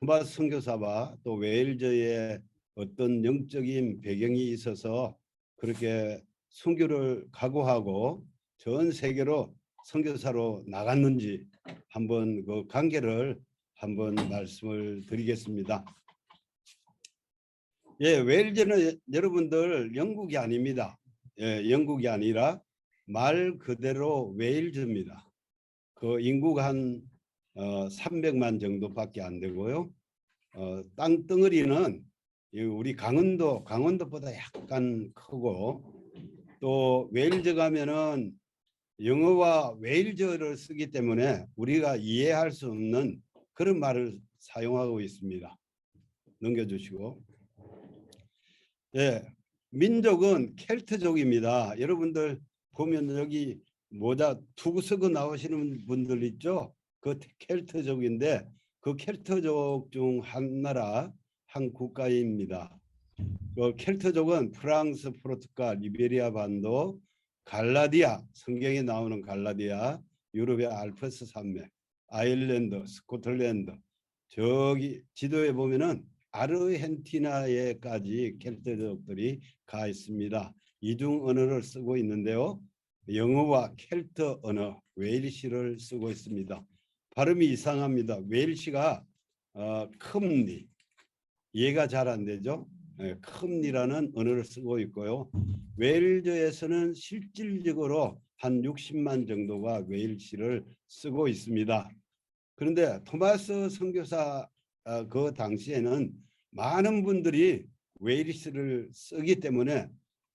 토마스 선교사와 또 웨일즈의 어떤 영적인 배경이 있어서 그렇게 선교를 각오하고 전 세계로 선교사로 나갔는지 한번 그 관계를 한번 말씀을 드리겠습니다. 예, 웨일즈는 여러분들 영국이 아닙니다. 예, 영국이 아니라 말 그대로 웨일즈입니다. 그 인구가 한 300만 정도밖에 안 되고요. 땅덩어리는 우리 강원도보다 약간 크고, 또 웨일즈 가면은 영어와 웨일즈를 쓰기 때문에 우리가 이해할 수 없는 그런 말을 사용하고 있습니다. 넘겨주시고. 예, 민족은 켈트족입니다. 여러분들 보면 여기 모자 두고 쓰고 나오시는 분들 있죠? 그 켈트족인데 그 켈트족 중 한 나라, 한 국가입니다. 그 켈트족은 프랑스, 포르투갈, 이베리아 반도, 갈라디아, 성경에 나오는 갈라디아, 유럽의 알프스 산맥, 아일랜드, 스코틀랜드, 저기 지도에 보면은 아르헨티나에까지 켈트족들이 가 있습니다. 이중 언어를 쓰고 있는데요. 영어와 켈트 언어, 웨일시를 쓰고 있습니다. 발음이 이상합니다. 웨일시가 컴니, 이해가 잘 안 되죠. 컴니라는 언어를 쓰고 있고요. 웨일즈에서는 실질적으로 한 60만 정도가 웨일시를 쓰고 있습니다. 그런데 토마스 선교사 그 당시에는 많은 분들이 웨일시를 쓰기 때문에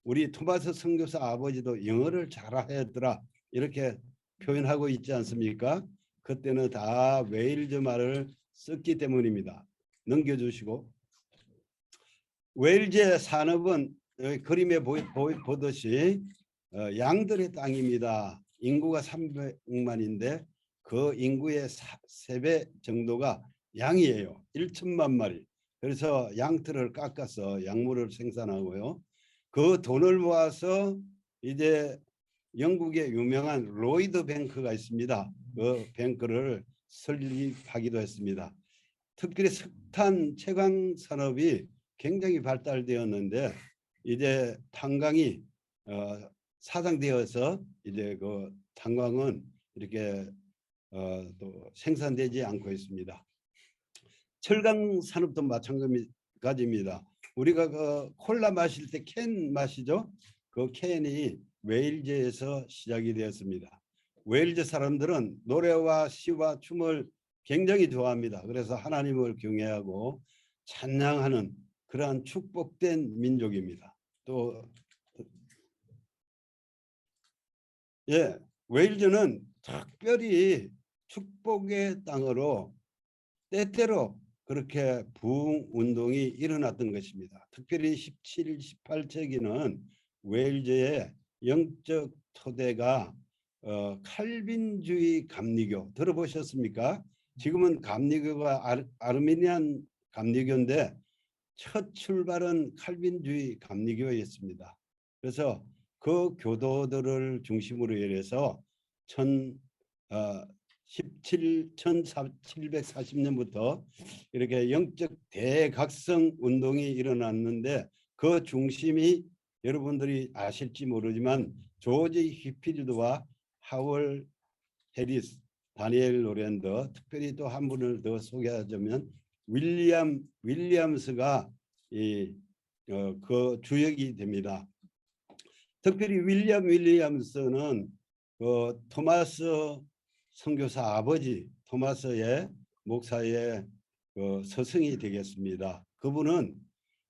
우리 토마스 선교사 아버지도 영어를 잘하더라 이렇게 표현하고 있지 않습니까? 그때는 다 웨일즈 말을 썼기 때문입니다. 넘겨주시고. 웨일즈의 산업은 여기 그림에 보듯이 양들의 땅입니다. 인구가 300만인데 그 인구의 3배 정도가 양이에요. 1천만 마리. 그래서 양털을 깎아서 약물을 생산하고요. 그 돈을 모아서 이제 영국의 유명한 로이드 뱅크가 있습니다. 그 뱅크를 설립하기도 했습니다. 특별히 석탄 채광 산업이 굉장히 발달되었는데 이제 탄광이 사장되어서 이제 그 탄광은 이렇게 또 생산되지 않고 있습니다. 철강 산업도 마찬가지입니다. 우리가 그 콜라 마실 때 캔 마시죠? 그 캔이 웨일즈에서 시작이 되었습니다. 웨일즈 사람들은 노래와 시와 춤을 굉장히 좋아합니다. 그래서 하나님을 경외하고 찬양하는 그러한 축복된 민족입니다. 또 예, 웨일즈는 특별히 축복의 땅으로 때때로 그렇게 부흥 운동이 일어났던 것입니다. 특별히 17, 18세기는 웨일즈의 영적 토대가 칼빈주의 감리교 들어보셨습니까? 지금은 감리교가 아르메니안 감리교인데 첫 출발은 칼빈주의 감리교였습니다. 그래서 그 교도들을 중심으로 해서 1740년부터 이렇게 영적 대각성 운동이 일어났는데 그 중심이 여러분들이 아실지 모르지만 조지 휘필드와 하월 해리스, 다니엘 노랜더, 특별히 또 한 분을 더 소개하자면 윌리엄스가 그 주역이 됩니다. 특별히 윌리엄스는 그 토마스 선교사 아버지 토마스의 목사의 그 스승이 되겠습니다.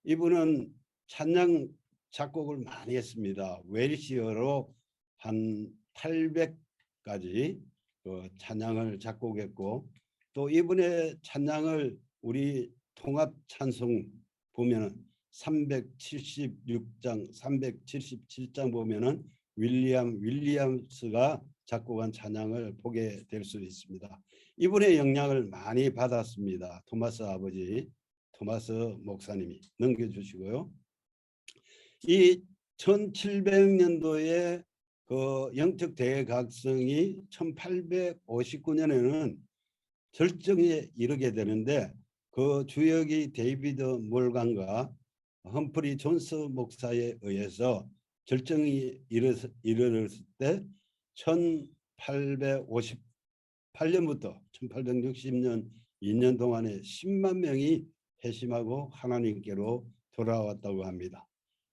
이분은 찬양 작곡을 많이 했습니다. 웰시어로 한 800가지 그 찬양을 작곡했고, 또 이분의 찬양을 우리 통합 찬송 보면은 376장, 377장 보면은 윌리엄스가 작곡한 찬양을 보게 될 수 있습니다. 이분의 영향을 많이 받았습니다. 토마스 아버지, 토마스 목사님이. 넘겨주시고요. 이 1700년도에 그 영적 대각성이 1859년에는 절정에 이르게 되는데 그 주역이 데이비드 몰간과 험프리 존스 목사에 의해서 결정이 이르렀을 때 1858년부터 1860년 2년 동안에 10만 명이 회심하고 하나님께로 돌아왔다고 합니다.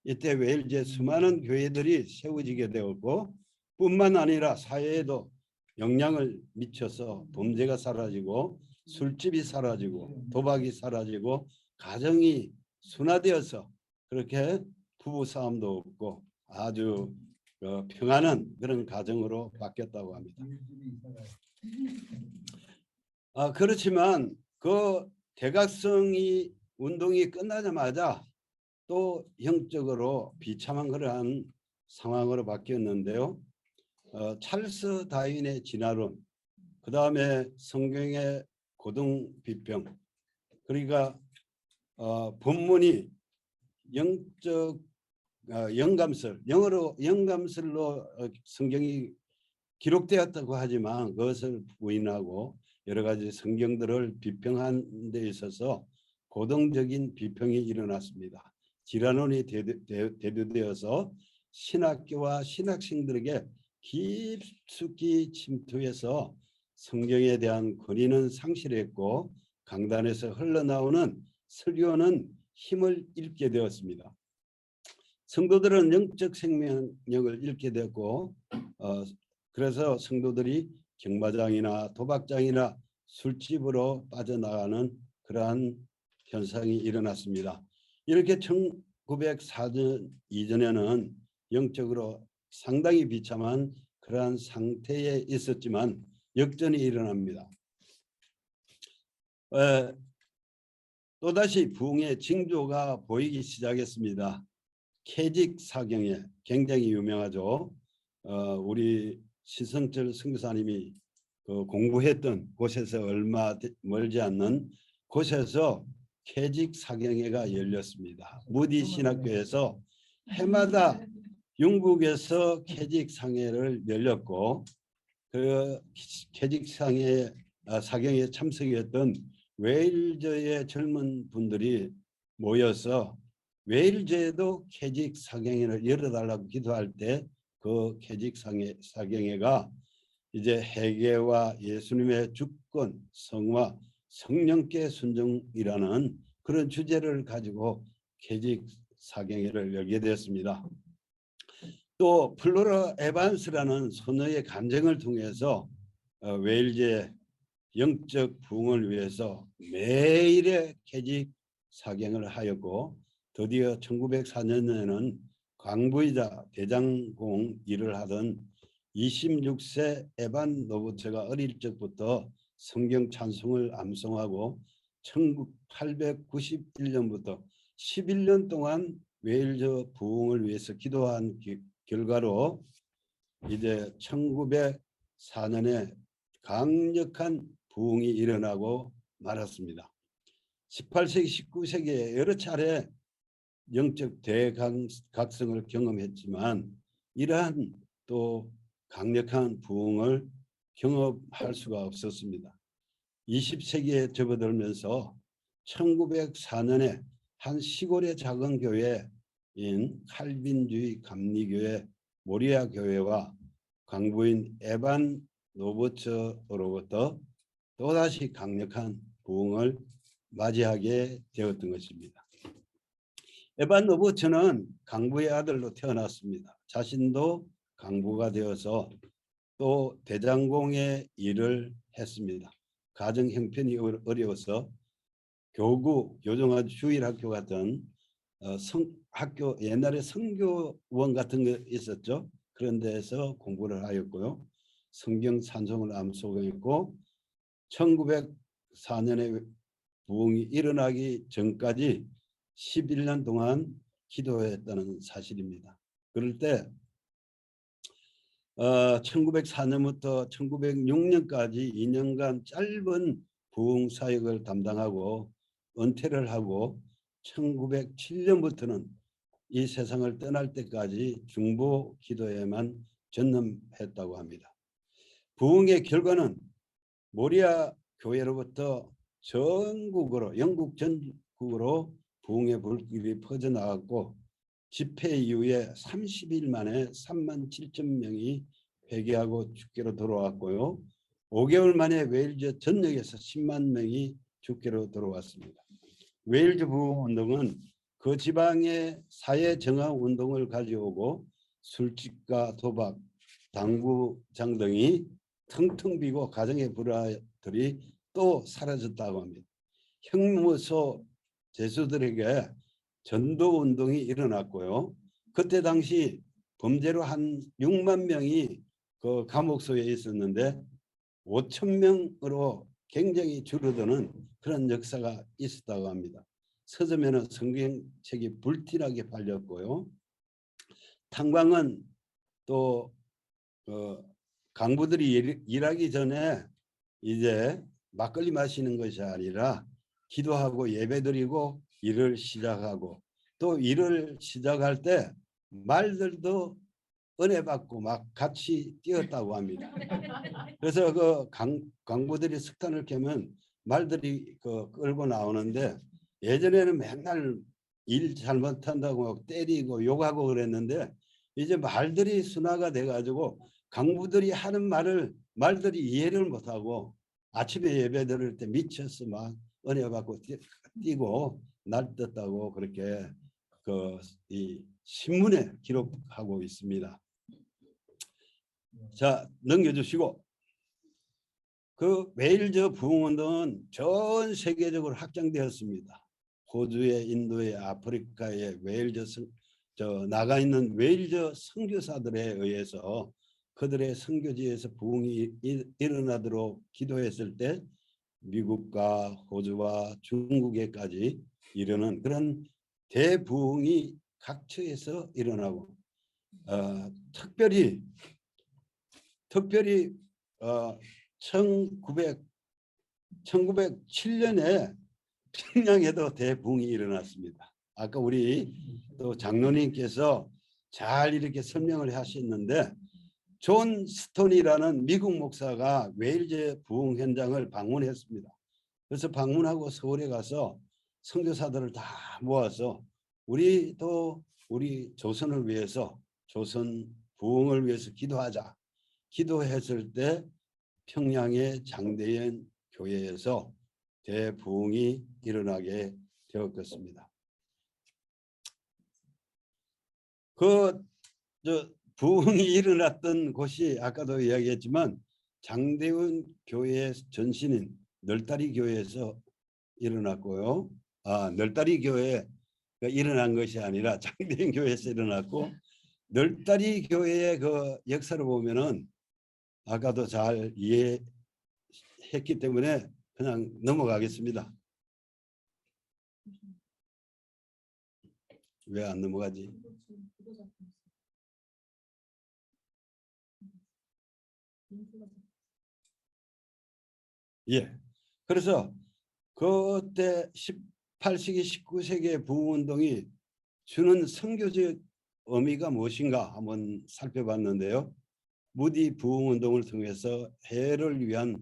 이때 웨일즈에 수많은 교회들이 세워지게 되었고 뿐만 아니라 사회에도 영향을 미쳐서 범죄가 사라지고 술집이 사라지고 도박이 사라지고 가정이 순화되어서 그렇게 부부싸움도 없고 아주 평안한 그런 가정으로 바뀌었다고 합니다. 그렇지만 그 대각성이 운동이 끝나자마자 또 형적으로 비참한 그러한 상황으로 바뀌었는데요. 찰스 다윈의 진화론, 그 다음에 성경의 고등 비평, 그러니까 본문이 영적 영감설, 영어로 영감설로 성경이 기록되었다고 하지만 그것을 부인하고 여러 가지 성경들을 비평한 데 있어서 고등적인 비평이 일어났습니다. 진화론이 대두되어서 신학교와 신학생들에게 깊숙이 침투해서 성경에 대한 권위는 상실했고 강단에서 흘러나오는 설교는 힘을 잃게 되었습니다. 성도들은 영적 생명력을 잃게 되었고 그래서 성도들이 경마장이나 도박장이나 술집으로 빠져나가는 그러한 현상이 일어났습니다. 이렇게 1904년 이전에는 영적으로 상당히 비참한 그러한 상태에 있었지만 역전이 일어납니다. 또다시 부흥의 징조가 보이기 시작했습니다. 캐직 사경에 굉장히 유명하죠. 우리 신성철 선교사님이 공부했던 곳에서 얼마 멀지 않는 곳에서 캐직 사경회가 열렸습니다. 무디 신학교에서 해마다 영국에서 캐직 상회를 열렸고 그 캐직 사경에 참석했던 웨일즈의 젊은 분들이 모여서 웨일즈에도 캐직 사경회를 열어달라고 기도할 때 그 캐직 사경회가 이제 회개와 예수님의 주권, 성화, 성령께 순종이라는 그런 주제를 가지고 캐직 사경회를 열게 되었습니다. 또 플로라 에반스라는 소녀의 간증을 통해서 웨일즈의 영적 부흥을 위해서 매일의 캐직 사경을 하였고 드디어 1904년에는 광부이자 대장공 일을 하던 26세 에반 노브체가 어릴 적부터 성경 찬송을 암송하고 1891년부터 11년 동안 웨일즈 부흥을 위해서 기도한 결과로 이제 1904년에 강력한 부흥이 일어나고 말았습니다. 18세기, 19세기에 여러 차례 영적 대각성을 경험했지만 이러한 또 강력한 부흥을 경험할 수가 없었습니다. 20세기에 접어들면서 1904년에 한 시골의 작은 교회인 칼빈주의 감리교회 모리아 교회와 광부인 에반 노버처로부터 또다시 강력한 부흥을 맞이하게 되었던 것입니다. 에반 노버처는 강부의 아들로 태어났습니다. 자신도 강부가 되어서 또 대장공의 일을 했습니다. 가정 형편이 어려워서 교구, 교정학 주일학교 같은 학교, 옛날에 성교원 같은 게 있었죠. 그런 데서 공부를 하였고요. 성경 찬송을 암송했고 1904년에 부흥이 일어나기 전까지 11년 동안 기도했다는 사실입니다. 그럴 때 1904년부터 1906년까지 2년간 짧은 부흥 사역을 담당하고 은퇴를 하고 1907년부터는 이 세상을 떠날 때까지 중보 기도에만 전념했다고 합니다. 부흥의 결과는 모리아 교회로부터 전국으로 영국 전국으로 부흥의 불길이 퍼져나갔고 집회 이후에 30일 만에 3만 7천 명이 회개하고 주께로 돌아왔고요. 5개월 만에 웨일즈 전역에서 10만 명이 주께로 돌아왔습니다. 웨일즈 부흥운동은 그 지방의 사회 정화 운동을 가져오고 술집과 도박, 당구장 등이 텅텅 비고 가정의 불화들이 또 사라졌다고 합니다. 형무소 죄수들에게 전도운동이 일어났고요. 그때 당시 범죄로 한 6만 명이 그 감옥소에 있었는데 5천 명으로 굉장히 줄어드는 그런 역사가 있었다고 합니다. 서점에는 성경책이 불티나게 팔렸고요. 탄광은 또 강부들이 일하기 전에 이제 막걸리 마시는 것이 아니라 기도하고 예배드리고 일을 시작하고 또 일을 시작할 때 말들도 은혜 받고 막 같이 뛰었다고 합니다. 그래서 그 강부들이 석탄을 캐면 말들이 끌고 나오는데 예전에는 맨날 일 잘못한다고 때리고 욕하고 그랬는데 이제 말들이 순화가 돼가지고 강부들이 하는 말을 말들이 이해를 못하고 아침에 예배 드릴 때 미쳐서 막 은혜 받고 뛰고 날뛰었다고 그렇게 이 신문에 기록하고 있습니다. 자, 넘겨주시고 그 웨일즈 부흥운동은 전 세계적으로 확장되었습니다. 호주에, 인도에, 아프리카에 웨일즈 나가 있는 웨일즈 선교사들에 의해서 그들의 선교지에서 부흥이 일어나도록 기도했을 때 미국과 호주와 중국에까지 이르는 그런 대부흥이 각처에서 일어나고 특별히 1907년에 평양에도 대부흥이 일어났습니다. 아까 우리 또 장로님께서 잘 이렇게 설명을 하셨는데 존 스톤이라는 미국 목사가 웨일즈 부흥 현장을 방문했습니다. 그래서 방문하고 서울에 가서 선교사들을 다 모아서 우리도 우리 조선을 위해서 조선 부흥을 위해서 기도하자. 기도했을 때 평양의 장대현 교회에서 대부흥이 일어나게 되었겠습니다. 부흥이 일어났던 곳이 아까도 이야기했지만 장대현 교회의 전신인 널다리 교회에서 일어났고요. 널다리 교회가 일어난 것이 아니라 장대현 교회에서 일어났고 널다리 교회의 그 역사를 보면은 아까도 잘 이해했기 때문에 그냥 넘어가겠습니다. 왜 안 넘어가지? 예. 그래서 그때 18세기, 19세기의 부흥운동이 주는 선교적 의미가 무엇인가 한번 살펴봤는데요. 무디 부흥운동을 통해서 해를 위한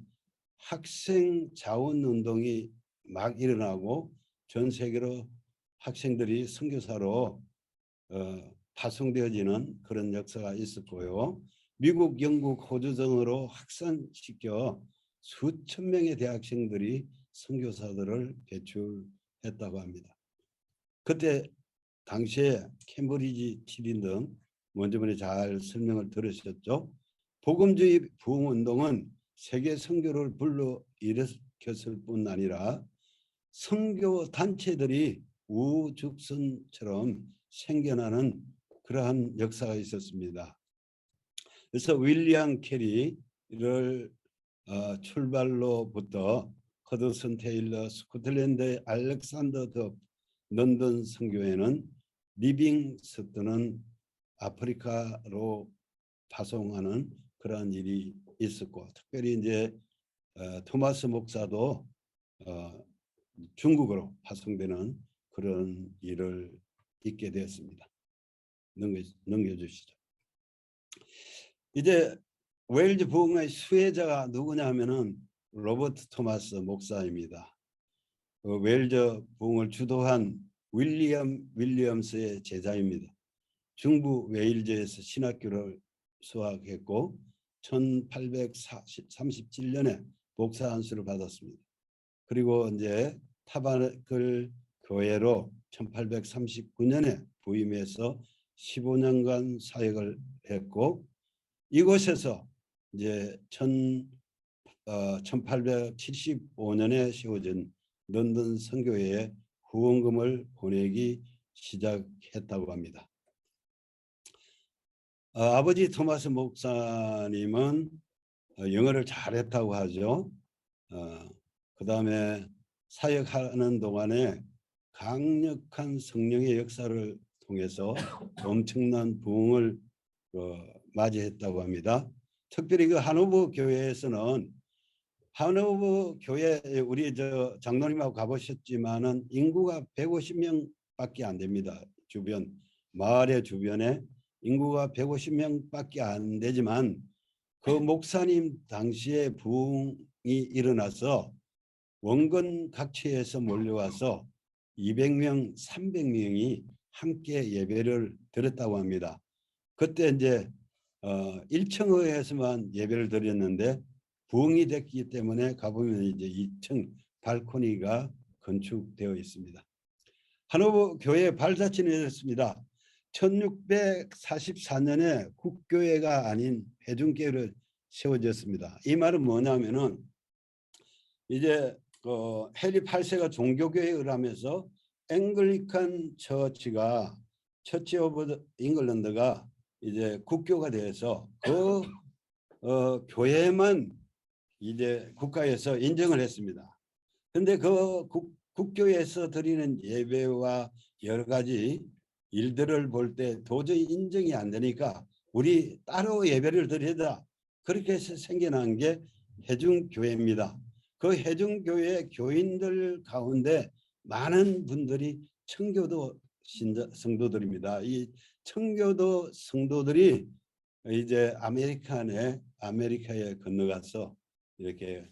학생 자원운동이 막 일어나고 전 세계로 학생들이 선교사로 파송되어지는 그런 역사가 있었고요. 미국, 영국, 호주 등으로 확산시켜 수천 명의 대학생들이 선교사들을 배출했다고 합니다. 그때 당시에 캠브리지 티린 등 먼저 잘 설명을 들으셨죠. 복음주의 부흥운동은 세계 선교를 불러일으켰을 뿐 아니라 선교 단체들이 우죽순처럼 생겨나는 그러한 역사가 있었습니다. 그래서 윌리엄 캐리를 출발로부터 허드슨 테일러, 스코틀랜드의 알렉산더 더 런던 선교회는 리빙스턴은 아프리카로 파송하는 그러한 일이 있었고 특별히 이제 토마스 목사도 중국으로 파송되는 그런 일을 있게 되었습니다. 넘겨주시죠. 이제 웨일즈 부흥의 수혜자가 누구냐 하면은 로버트 토마스 목사입니다. 웨일즈 부흥을 주도한 윌리엄스의 제자입니다. 중부 웨일즈에서 신학교를 수학했고 1837년에 목사 안수를 받았습니다. 그리고 이제 타바네클 교회로 1839년에 부임해서 15년간 사역을 했고 이곳에서 이제 1875년에 세워진 런던 선교회에 후원금을 보내기 시작했다고 합니다. 아버지 토마스 목사님은 영어를 잘했다고 하죠. 그 다음에 사역하는 동안에 강력한 성령의 역사를 통해서 엄청난 부흥을 맞이했다고 합니다. 특별히 그 하노버 교회에서는 하노버 교회 우리 장로님하고 가보셨지만은 인구가 150명밖에 안 됩니다. 주변 마을의 주변에 인구가 150명밖에 안 되지만 그 목사님 당시에 부흥이 일어나서 원건 각처에서 몰려와서 200명, 300명이 함께 예배를 드렸다고 합니다. 그때 이제 1층에서만 예배를 드렸는데 부흥이 됐기 때문에 가보면 이제 2층 발코니가 건축되어 있습니다. 하노버 교회 발자취는 이렇습니다. 1644년에 국교회가 아닌 회중교회로 세워졌습니다. 이 말은 뭐냐면은 이제 해리 8세가 종교개혁을 하면서 앵글리칸 처치가 처치 오브 잉글랜드가 이제 국교가 돼서 그 교회만 이제 국가에서 인정을 했습니다. 그런데 그 국교에서 드리는 예배와 여러 가지 일들을 볼 때 도저히 인정이 안 되니까 우리 따로 예배를 드리자 그렇게 해서 생겨난 게 해중교회입니다. 그 해중교회 교인들 가운데 많은 분들이 청교도 성도들입니다. 이 청교도 성도들이 이제 아메리카에 건너가서 이렇게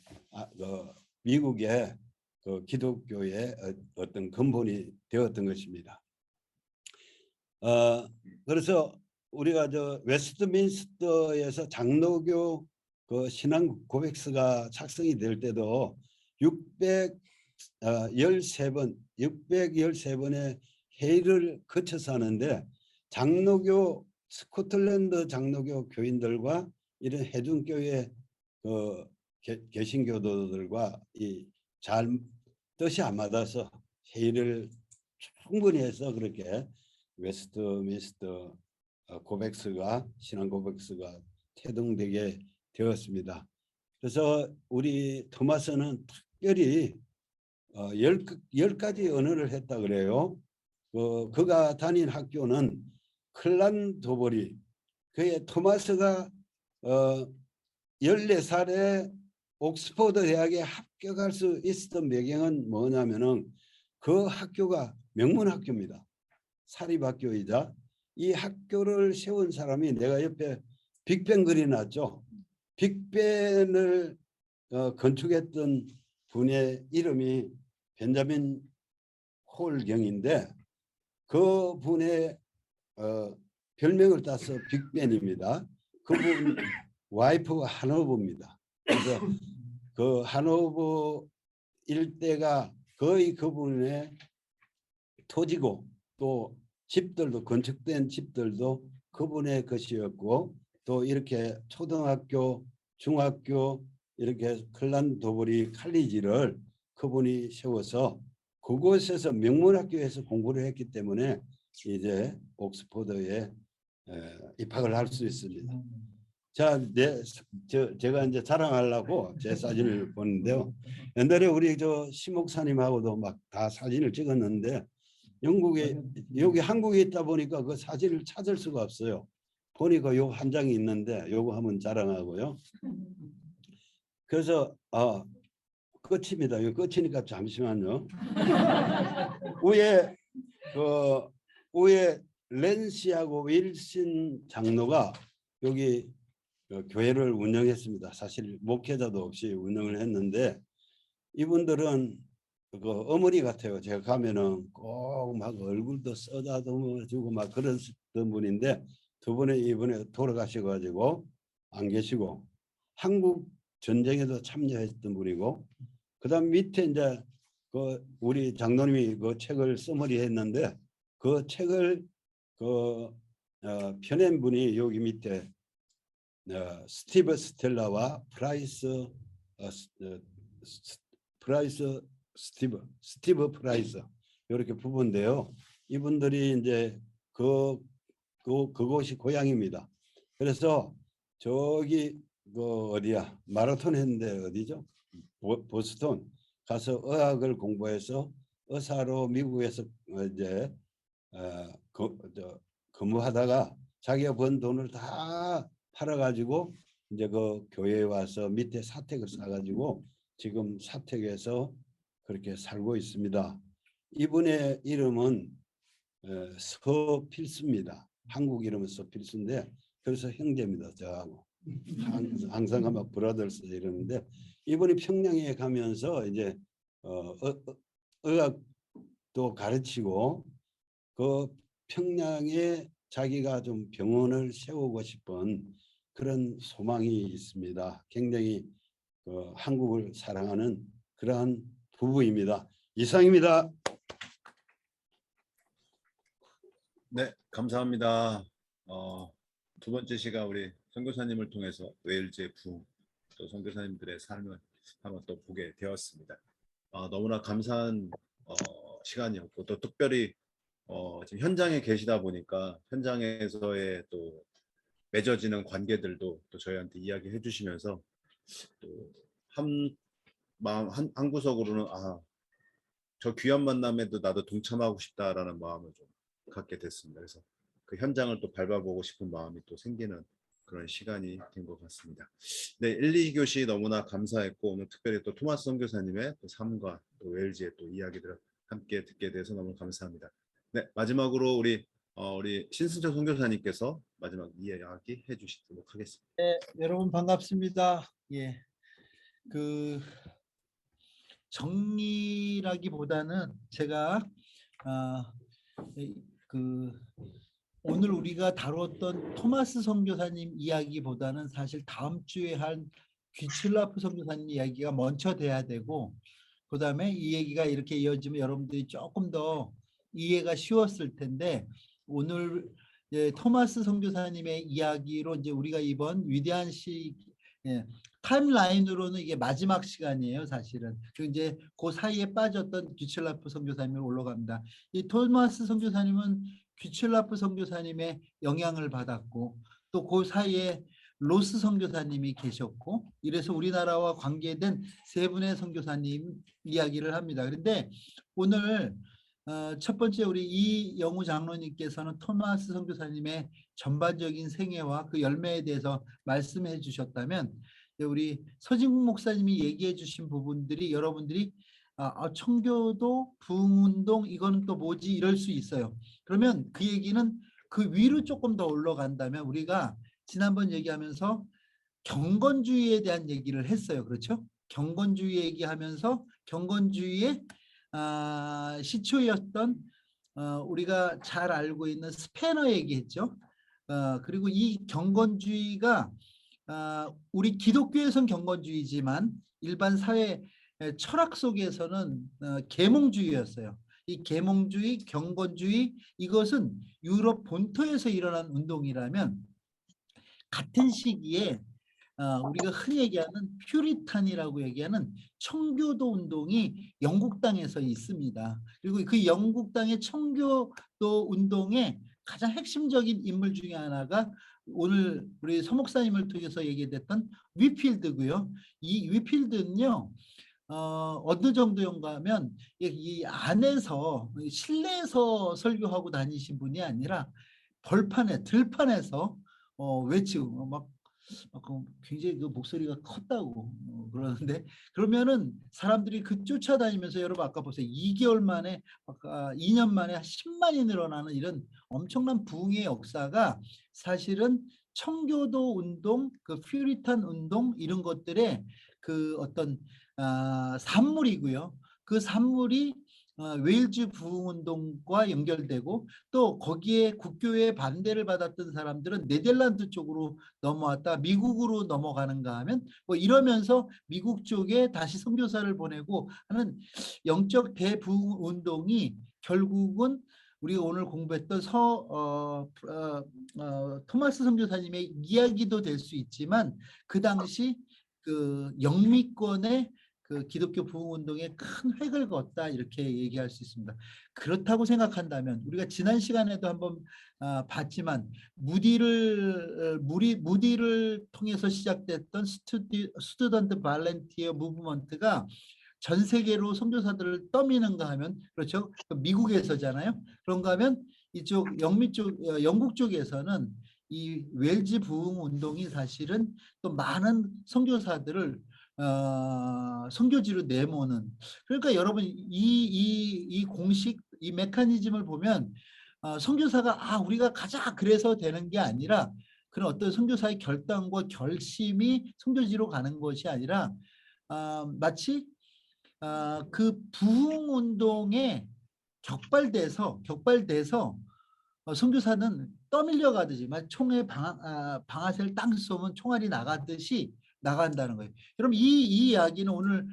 미국의 그 기독교의 어떤 근본이 되었던 것입니다. 그래서 우리가 웨스트민스터에서 장로교 그 신앙 고백서가 작성이 될 때도 613번의 회의를 거쳐서 하는데 장로교 스코틀랜드 장로교 교인들과 이런 해중교회 그 개신교도들과 잘 뜻이 안 맞아서 회의를 충분히 해서 그렇게 웨스트민스터 고백서가 신앙 고백서가 태동되게 되었습니다. 그래서 우리 토마스는 특별히 10가지 언어를 했다 그래요. 그가 다닌 학교는 클란도버리. 그의 토마스가 14살에 옥스퍼드 대학에 합격할 수 있었던 배경은 뭐냐면은 그 학교가 명문학교입니다. 사립학교이자 이 학교를 세운 사람이 내가 옆에 빅벤 그려놨죠. 빅벤을 건축했던 분의 이름이 벤자민 홀경인데 그 분의 별명을 따서 빅벤입니다. 그분 와이프가 하노버입니다. 그래서 그 하노버 일대가 거의 그분의 토지고 또 집들도 건축된 집들도 그분의 것이었고 또 이렇게 초등학교, 중학교 이렇게 클란도버리 칼리지를 그분이 세워서 그곳에서 명문학교에서 공부를 했기 때문에 이제 옥스퍼드에 입학을 할 수 있습니다. 자, 제가 이제 자랑하려고 제 사진을 보는데요. 옛날에 우리 시 목사님하고도 막 다 사진을 찍었는데 영국에 여기 한국에 있다 보니까 그 사진을 찾을 수가 없어요. 보니까 요 한 장이 있는데 요거 한번 자랑하고요. 그래서 끝입니다. 이거 끝이니까 잠시만요. 위에 렌시하고 윌슨 장로가 여기 교회를 운영했습니다. 사실 목회자도 없이 운영을 했는데 이분들은 그 어머니 같아요. 제가 가면은 꼭 막 얼굴도 써다듬어주고 막 그런 분인데 두 분이 이번에 돌아가셔가지고 안 계시고 한국 전쟁에도 참여했던 분이고 그다음 밑에 이제 그 우리 장로님이 그 책을 써머리했는데 그 책을 그 펴낸 분이 여기 밑에 스티브 스텔라와 프라이스 스티브 프라이스 이렇게 부부인데요. 이분들이 이제 그곳이 고향입니다. 그래서 저기 그 어디야 마라톤 했는데 어디죠? 보스턴 가서 의학을 공부해서 의사로 미국에서 이제 근무하다가 자기가 번 돈을 다 팔아가지고 이제 그 교회에 와서 밑에 사택을 사가지고 지금 사택에서 그렇게 살고 있습니다. 이분의 이름은 서필수입니다. 한국 이름은 서필수인데 그래서 형제입니다. 저하고 항상 아마 브라더스 이러는데 이분이 평양에 가면서 이제 의학도 가르치고 그 평양에 자기가 좀 병원을 세우고 싶은 그런 소망이 있습니다. 굉장히 한국을 사랑하는 그러한 부부입니다. 이상입니다. 네, 감사합니다. 두 번째 시간 우리 선교사님을 통해서 웨일즈의 부흥 또 선교사님들의 삶을 한번 또 보게 되었습니다. 너무나 감사한 시간이었고 또 특별히 지금 현장에 계시다 보니까 현장에서의 또 맺어지는 관계들도 또 저희한테 이야기해 주시면서 또 한 구석으로는 저 귀한 만남에도 나도 동참하고 싶다라는 마음을 좀 갖게 됐습니다. 그래서 그 현장을 또 밟아보고 싶은 마음이 또 생기는 그런 시간이 된 것 같습니다. 네, 1, 2교시 너무나 감사했고 오늘 특별히 또 토마스 선교사님의 또 삶과 또 웨일즈의 또 이야기들을 함께 듣게 돼서 너무 감사합니다. 네, 마지막으로 우리 신승철 선교사님께서 마지막 이야기 해주시도록 하겠습니다. 네, 여러분 반갑습니다. 예, 그 정리라기보다는 제가 오늘 우리가 다뤘던 토마스 선교사님 이야기보다는 사실 다음 주에 한 귀칠라프 선교사님 이야기가 먼저 돼야 되고 그 다음에 이 얘기가 이렇게 이어지면 여러분들이 조금 더 이해가 쉬웠을 텐데 오늘 토마스 선교사님의 이야기로 이제 우리가 이번 위대한 타임라인으로는 이게 마지막 시간이에요, 사실은. 그리고 이제 그 사이에 빠졌던 귀칠라프 선교사님이 올라갑니다. 이 토마스 선교사님은 귀칠라프 선교사님의 영향을 받았고 또 그 사이에 로스 선교사님이 계셨고 이래서 우리나라와 관계된 세 분의 선교사님 이야기를 합니다. 그런데 오늘 첫 번째 우리 이영우 장로님께서는 토마스 선교사님의 전반적인 생애와 그 열매에 대해서 말씀해 주셨다면 우리 서진국 목사님이 얘기해 주신 부분들이 여러분들이 청교도 부흥운동 이거는 또 뭐지 이럴 수 있어요. 그러면 그 얘기는 그 위로 조금 더 올라간다면 우리가 지난번 얘기하면서 경건주의에 대한 얘기를 했어요. 그렇죠? 경건주의 얘기하면서 경건주의의 시초였던 우리가 잘 알고 있는 스패너 얘기했죠. 그리고 이 경건주의가 우리 기독교에선 경건주의지만 일반 사회 철학 속에서는 계몽주의였어요. 이 계몽주의, 경건주의 이것은 유럽 본토에서 일어난 운동이라면 같은 시기에 우리가 흔히 얘기하는 퓨리탄이라고 얘기하는 청교도 운동이 영국 땅에서 있습니다. 그리고 그 영국 땅의 청교도 운동의 가장 핵심적인 인물 중에 하나가 오늘 우리 서 목사님을 통해서 얘기됐던 위필드고요. 이 위필드는요. 어느 정도인가 하면 이 안에서 실내에서 설교하고 다니신 분이 아니라 들판에서 외치고 막 굉장히 그 목소리가 컸다고 그러는데 그러면은 사람들이 그 쫓아다니면서 여러분 아까 보세요. 2개월 만에 아까 2년 만에 10만이 늘어나는 이런 엄청난 부흥의 역사가 사실은 청교도 운동, 그 퓨리탄 운동 이런 것들의 그 어떤 산물이고요. 그 산물이 웨일즈 부흥운동과 연결되고 또 거기에 국교의 반대를 받았던 사람들은 네덜란드 쪽으로 넘어왔다 미국으로 넘어가는가 하면 뭐 이러면서 미국 쪽에 다시 선교사를 보내고 하는 영적 대부흥운동이 결국은 우리가 오늘 공부했던 토마스 선교사님의 이야기도 될 수 있지만 그 당시 그 영미권의 그 기독교 부흥운동에 큰 획을 그었다 이렇게 얘기할 수 있습니다. 그렇다고 생각한다면 우리가 지난 시간에도 한번 봤지만 무디를 통해서 시작됐던 스튜던트 발렌티어 무브먼트가 전 세계로 선교사들을 떠미는가 하면 그렇죠. 미국에서잖아요. 그런가 하면 이쪽 영국 쪽에서는 이 웰즈 부흥 운동이 사실은 또 많은 선교사들을 선교지로 내모는 그러니까 여러분 이 공식 이 메커니즘을 보면 선교사가 우리가 가자 그래서 되는 게 아니라 그런 어떤 선교사의 결단과 결심이 선교지로 가는 것이 아니라 마치 그 부흥 운동에 격발돼서 선교사는 떠밀려 가듯이 총에 방아쇠를 딱 쏘면 총알이 나가듯이 나간다는 거예요. 여러분 이 이야기는 오늘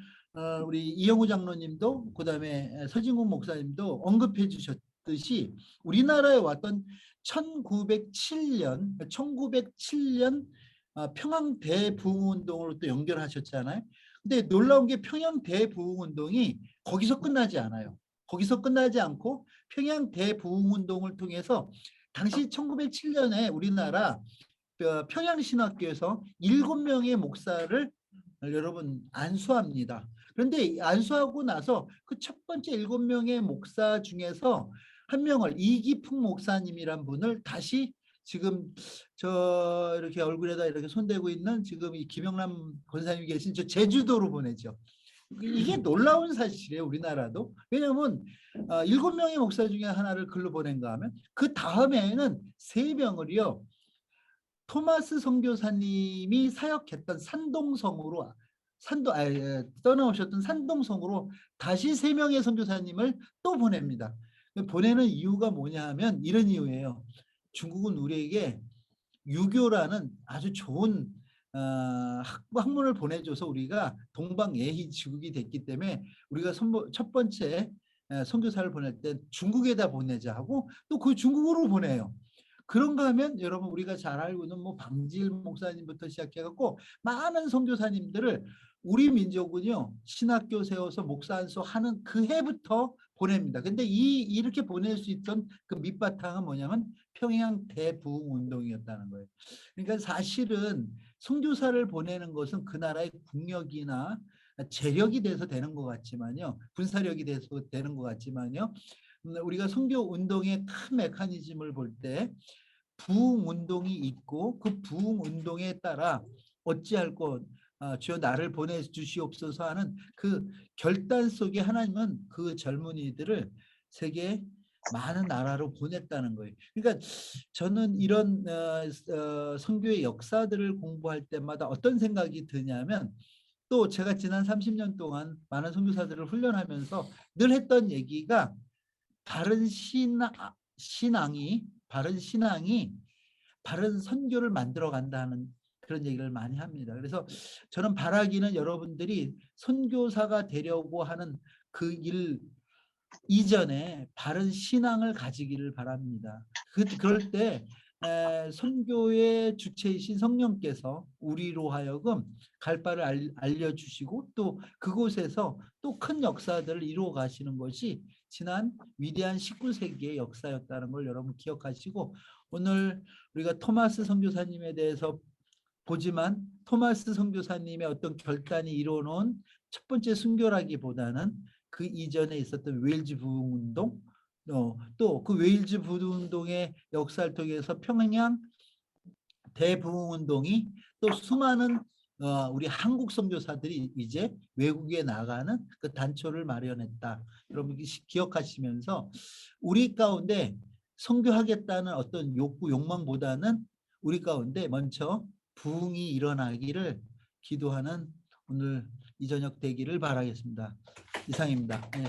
우리 이영우 장로님도 그다음에 서진국 목사님도 언급해 주셨듯이 우리나라에 왔던 1907년 평양 대부흥운동으로 또 연결하셨잖아요. 근데 놀라운 게 평양 대부흥운동이 거기서 끝나지 않아요. 거기서 끝나지 않고 평양 대부흥운동을 통해서 당시 1907년에 우리나라 평양신학교에서 7명의 목사를 여러분 안수합니다. 그런데 안수하고 나서 그 첫 번째 7명의 목사 중에서 한 명을 이기풍 목사님이란 분을 다시 지금 저 이렇게 얼굴에다 이렇게 손대고 있는 지금 이 김영남 권사님이 계신 저 제주도로 보내죠. 이게 놀라운 사실이에요. 우리나라도. 왜냐하면 7명의 목사 중에 하나를 글로 보낸가 하면 그 다음에는 3명을요. 토마스 선교사님이 사역했던 산동성으로 떠나오셨던 산동성으로 다시 3명의 선교사님을 또 보냅니다. 보내는 이유가 뭐냐 하면 이런 이유예요. 중국은 우리에게 유교라는 아주 좋은 학문을 보내줘서 우리가 동방예의지국이 됐기 때문에 우리가 첫 번째 선교사를 보낼 때 중국에다 보내자 하고 또 그 중국으로 보내요. 그런가 하면 여러분 우리가 잘 알고 있는 뭐 방질 목사님부터 시작해갖고 많은 선교사님들을 우리 민족은요 신학교 세워서 목사 안수하는 그 해부터 보냅니다. 근데 이렇게 보낼 수 있던 그 밑바탕은 뭐냐면 평양 대부흥 운동이었다는 거예요. 그러니까 사실은 선교사를 보내는 것은 그 나라의 국력이나 재력이 돼서 되는 것 같지만요, 군사력이 돼서 되는 것 같지만요, 우리가 선교 운동의 큰 메커니즘을 볼 때 부흥 운동이 있고 그 부흥 운동에 따라 어찌할 것 주여 나를 보내주시옵소서 하는 그 결단 속에 하나님은 그 젊은이들을 세계 많은 나라로 보냈다는 거예요. 그러니까 저는 이런 선교의 역사들을 공부할 때마다 어떤 생각이 드냐면 또 제가 지난 30년 동안 많은 선교사들을 훈련하면서 늘 했던 얘기가 바른 신앙이 바른 선교를 만들어 간다는 그런 얘기를 많이 합니다. 그래서 저는 바라기는 여러분들이 선교사가 되려고 하는 그 일 이전에 바른 신앙을 가지기를 바랍니다. 그럴 때 선교의 주체이신 성령께서 우리로 하여금 갈 바를 알려주시고 또 그곳에서 또 큰 역사들을 이루어 가시는 것이 지난 위대한 19세기의 역사였다는 걸 여러분 기억하시고 오늘 우리가 토마스 선교사님에 대해서 보지만 토마스 선교사님의 어떤 결단이 이루어놓은 첫 번째 순교라기보다는 그 이전에 있었던 웨일즈 부흥운동 또 그 웨일즈 부흥운동의 역사를 통해서 평양 대부흥운동이 또 수많은 우리 한국 선교사들이 이제 외국에 나가는 그 단초를 마련했다. 여러분 기억하시면서 우리 가운데 선교하겠다는 어떤 욕망보다는 우리 가운데 먼저 부흥이 일어나기를 기도하는 오늘 이 저녁 되기를 바라겠습니다. 이상입니다. 네.